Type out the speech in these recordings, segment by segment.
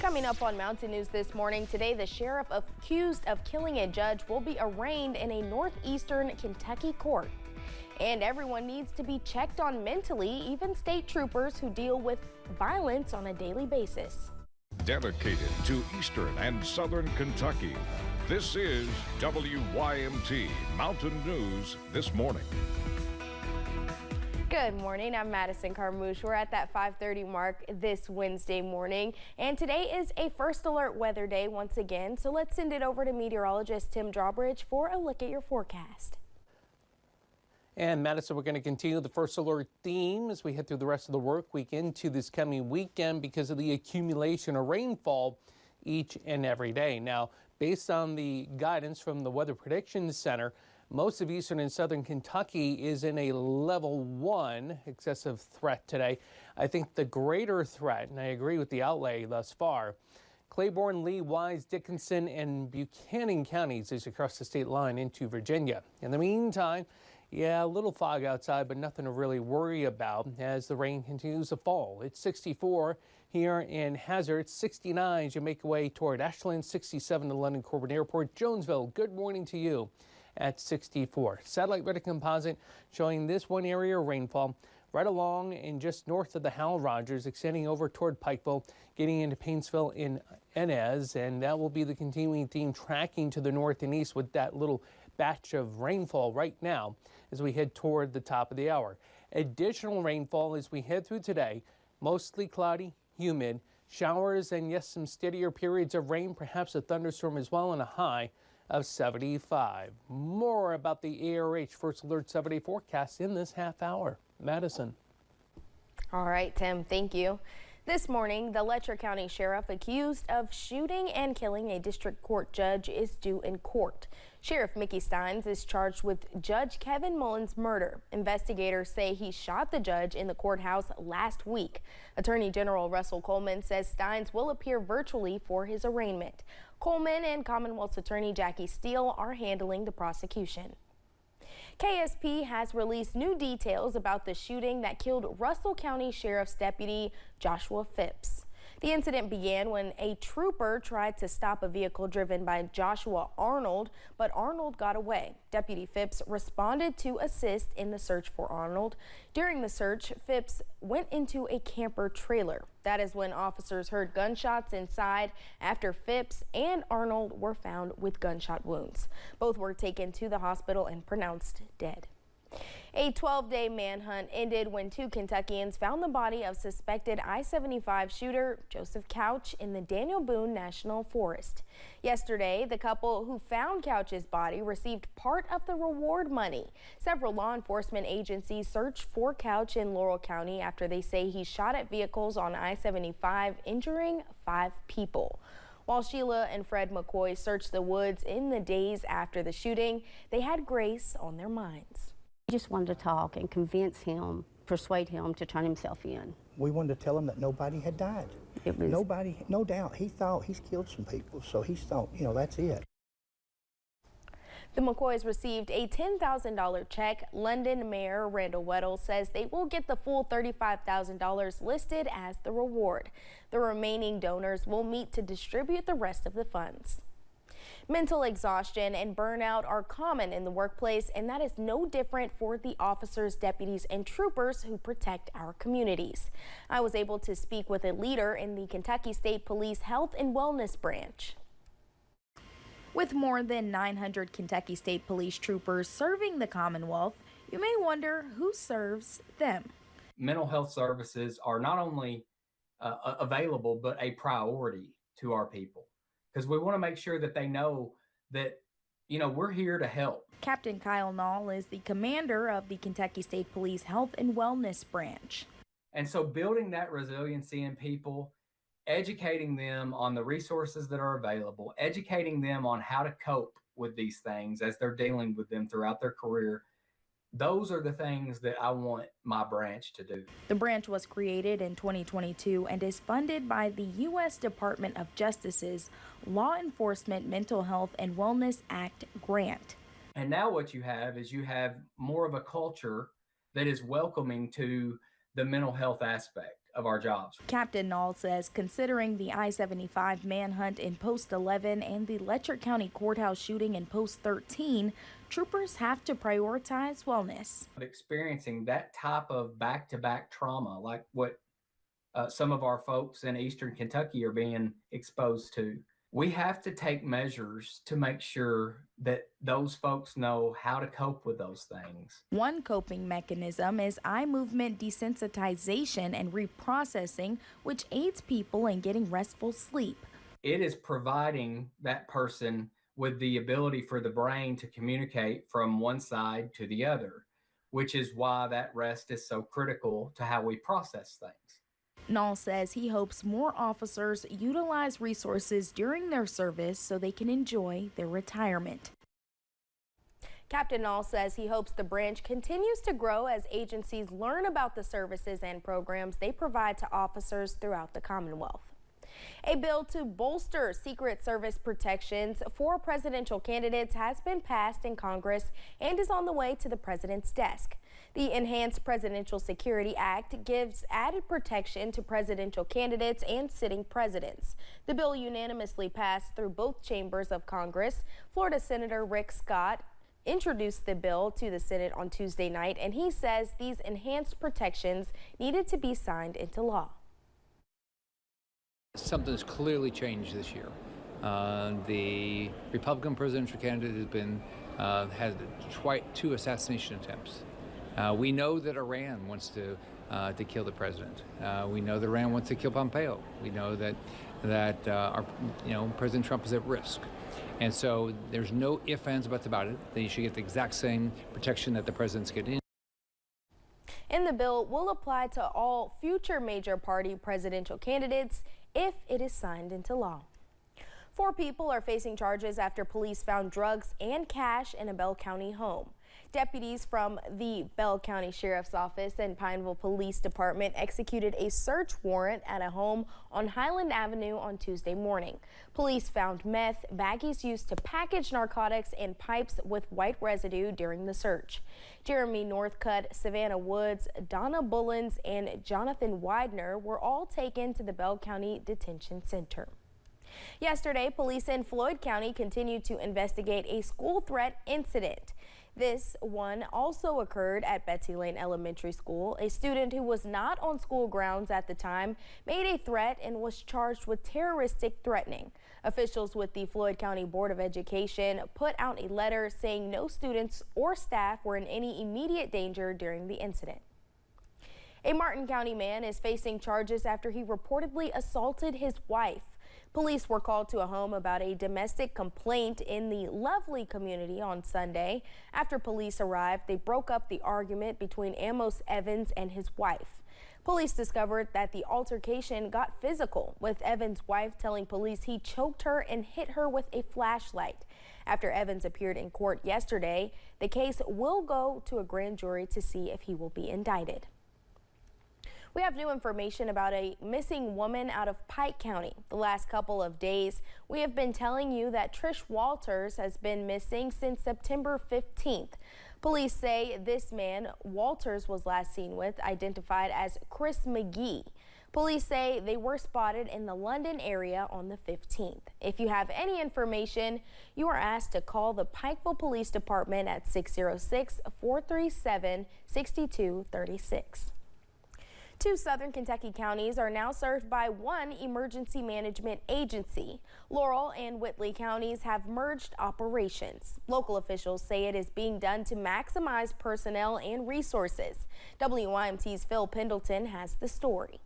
Coming up on Mountain News this morning, today the sheriff accused of killing a judge will be arraigned in a northeastern Kentucky court. And everyone needs to be checked on mentally, even state troopers who deal with violence on a daily basis. Dedicated to Eastern and Southern Kentucky, this is WYMT Mountain News This Morning. Good morning, I'm Madison Carmouche. We're at that 5:30 mark this Wednesday morning, and today is a first alert weather day once again, so let's send it over to meteorologist Tim Drawbridge for a look at your forecast. And Madison, we're going to continue the first alert theme as we head through the rest of the work week into this coming weekend because of the accumulation of rainfall each and every day. Now, based on the guidance from the Weather Prediction Center, most of eastern and southern Kentucky is in a level 1 excessive threat today. I think the greater threat, and I agree with the outlay thus far, Claiborne, Lee, Wise, Dickinson, and Buchanan counties is across the state line into Virginia. In the meantime, yeah, a little fog outside, but nothing to really worry about as the rain continues to fall. It's 64 here in Hazard, 69 as you make your way toward Ashland, 67 to London Corbin Airport. Jonesville, good morning to you at 64. Satellite radar composite showing this one area of rainfall right along and just north of the Hal Rogers, extending over toward Pikeville, getting into Painesville in Enez, and that will be the continuing theme tracking to the north and east with that little batch of rainfall right now as we head toward the top of the hour. Additional rainfall as we head through today, mostly cloudy, humid, showers, and yes, some steadier periods of rain, perhaps a thunderstorm as well, and a high of 75. More about the ARH First Alert 7-day forecast in this half hour. Madison. All right, Tim, thank you. This morning, the Letcher County Sheriff accused of shooting and killing a district court judge is due in court. Sheriff Mickey Steins is charged with Judge Kevin Mullins' murder. Investigators say he shot the judge in the courthouse last week. Attorney General Russell Coleman says Steins will appear virtually for his arraignment. Coleman and Commonwealth's Attorney Jackie Steele are handling the prosecution. KSP has released new details about the shooting that killed Russell County Sheriff's Deputy Joshua Phipps. The incident began when a trooper tried to stop a vehicle driven by Joshua Arnold, but Arnold got away. Deputy Phipps responded to assist in the search for Arnold. During the search, Phipps went into a camper trailer. That is when officers heard gunshots inside after Phipps and Arnold were found with gunshot wounds. Both were taken to the hospital and pronounced dead. A 12-day manhunt ended when 2 Kentuckians found the body of suspected I-75 shooter Joseph Couch in the Daniel Boone National Forest. Yesterday, the couple who found Couch's body received part of the reward money. Several law enforcement agencies searched for Couch in Laurel County after they say he shot at vehicles on I-75, injuring 5 people. While Sheila and Fred McCoy searched the woods in the days after the shooting, they had grace on their minds. We just wanted to talk and convince him, persuade him to turn himself in. We wanted to tell him that nobody had died. Nobody, no doubt. He thought he's killed some people, so he thought, you know, that's it. The McCoys received a $10,000 check. London Mayor Randall Weddle says they will get the full $35,000 listed as the reward. The remaining donors will meet to distribute the rest of the funds. Mental exhaustion and burnout are common in the workplace, and that is no different for the officers, deputies, and troopers who protect our communities. I was able to speak with a leader in the Kentucky State Police Health and Wellness Branch. With more than 900 Kentucky State Police troopers serving the Commonwealth, you may wonder who serves them. Mental health services are not only available, but a priority to our people, because we want to make sure that they know that, you know, we're here to help. Captain Kyle Nall is the commander of the Kentucky State Police Health and Wellness Branch. And so building that resiliency in people, educating them on the resources that are available, educating them on how to cope with these things as they're dealing with them throughout their career, those are the things that I want my branch to do. The branch was created in 2022 and is funded by the U.S. Department of Justice's Law Enforcement Mental Health and Wellness Act grant. And now what you have is you have more of a culture that is welcoming to the mental health aspect. of our jobs. Captain Knoll says considering the I-75 manhunt in Post 11 and the Letcher County Courthouse shooting in Post 13, troopers have to prioritize wellness. Experiencing that type of back-to-back trauma, like what some of our folks in Eastern Kentucky are being exposed to, we have to take measures to make sure that those folks know how to cope with those things. One coping mechanism is eye movement desensitization and reprocessing, which aids people in getting restful sleep. It is providing that person with the ability for the brain to communicate from one side to the other, which is why that rest is so critical to how we process things. Knoll says he hopes more officers utilize resources during their service so they can enjoy their retirement. Captain Knoll says he hopes the branch continues to grow as agencies learn about the services and programs they provide to officers throughout the Commonwealth. A bill to bolster Secret Service protections for presidential candidates has been passed in Congress and is on the way to the president's desk. The Enhanced Presidential Security Act gives added protection to presidential candidates and sitting presidents. The bill unanimously passed through both chambers of Congress. Florida Senator Rick Scott introduced the bill to the Senate on Tuesday night, and he says these enhanced protections needed to be signed into law. Something's clearly changed this year. The Republican presidential candidate has been had two assassination attempts. We know that Iran wants to kill the president. We know that Iran wants to kill Pompeo. We know that President Trump is at risk. And so there's no ifs, ands, buts about it. They should get the exact same protection that the president's getting. And the bill will apply to all future major party presidential candidates if it is signed into law. 4 people are facing charges after police found drugs and cash in a Bell County home. Deputies from the Bell County Sheriff's Office and Pineville Police Department executed a search warrant at a home on Highland Avenue on Tuesday morning. Police found meth, baggies used to package narcotics, and pipes with white residue during the search. Jeremy Northcutt, Savannah Woods, Donna Bullens, and Jonathan Widener were all taken to the Bell County Detention Center. Yesterday, police in Floyd County continued to investigate a school threat incident. This one also occurred at Betsy Lane Elementary School. A student who was not on school grounds at the time made a threat and was charged with terroristic threatening. Officials with the Floyd County Board of Education put out a letter saying no students or staff were in any immediate danger during the incident. A Martin County man is facing charges after he reportedly assaulted his wife. Police were called to a home about a domestic complaint in the Lovely community on Sunday. After police arrived, they broke up the argument between Amos Evans and his wife. Police discovered that the altercation got physical, with Evans' wife telling police he choked her and hit her with a flashlight. After Evans appeared in court yesterday, the case will go to a grand jury to see if he will be indicted. We have new information about a missing woman out of Pike County. The last couple of days, we have been telling you that Trish Walters has been missing since September 15th. Police say this man Walters was last seen with, identified as Chris McGee. Police say they were spotted in the London area on the 15th. If you have any information, you are asked to call the Pikeville Police Department at 606-437-6236. 2 southern Kentucky counties are now served by one emergency management agency. Laurel and Whitley counties have merged operations. Local officials say it is being done to maximize personnel and resources. WYMT's Phil Pendleton has the story.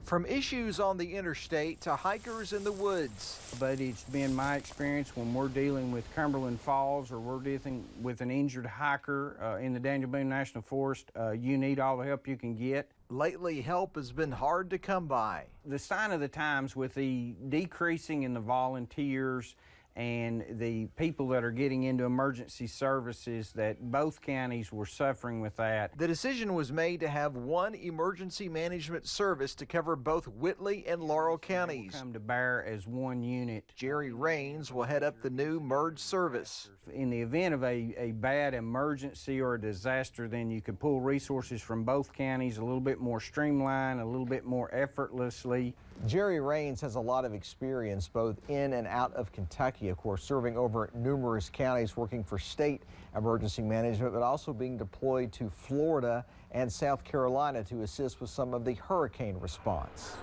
From issues on the interstate to hikers in the woods. But it's been my experience when we're dealing with Cumberland Falls or we're dealing with an injured hiker in the Daniel Boone National Forest, you need all the help you can get. Lately, help has been hard to come by. The sign of the times with the decreasing in the volunteers and the people that are getting into emergency services, that both counties were suffering with that. The decision was made to have one emergency management service to cover both Whitley and Laurel counties. Come to bear as one unit. Jerry Raines will head up the new merged service. In the event of a bad emergency or a disaster, then you could pull resources from both counties a little bit more streamlined, a little bit more effortlessly. Jerry Raines has a lot of experience both in and out of Kentucky, of course, serving over numerous counties, working for state emergency management, but also being deployed to Florida and South Carolina to assist with some of the hurricane response.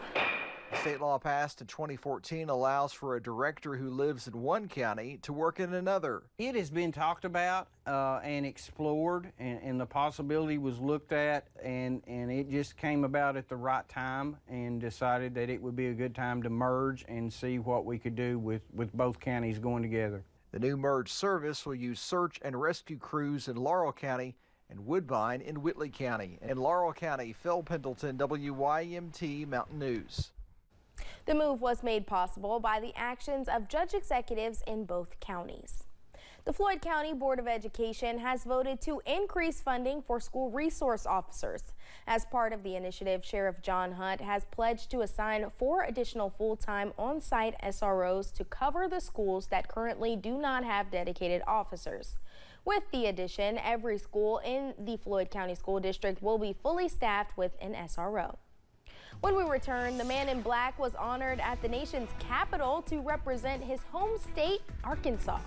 State law passed in 2014 allows for a director who lives in one county to work in another. It has been talked about and explored, and the possibility was looked at, and it just came about at the right time, and decided that it would be a good time to merge and see what we could do with both counties going together. The new merged service will use search and rescue crews in Laurel County and Woodbine in Whitley County. In Laurel County, Phil Pendleton, WYMT Mountain News. The move was made possible by the actions of judge executives in both counties. The Floyd County Board of Education has voted to increase funding for school resource officers. As part of the initiative, Sheriff John Hunt has pledged to assign 4 additional full-time on-site SROs to cover the schools that currently do not have dedicated officers. With the addition, every school in the Floyd County School District will be fully staffed with an SRO. When we return, the man in black was honored at the nation's capital to represent his home state, Arkansas.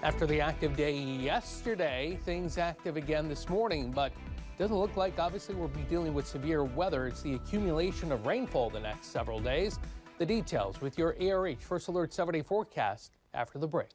After the active day yesterday, things active again this morning, but doesn't look like obviously we'll be dealing with severe weather. It's the accumulation of rainfall the next several days. The details with your ARH First Alert 7-day forecast after the break.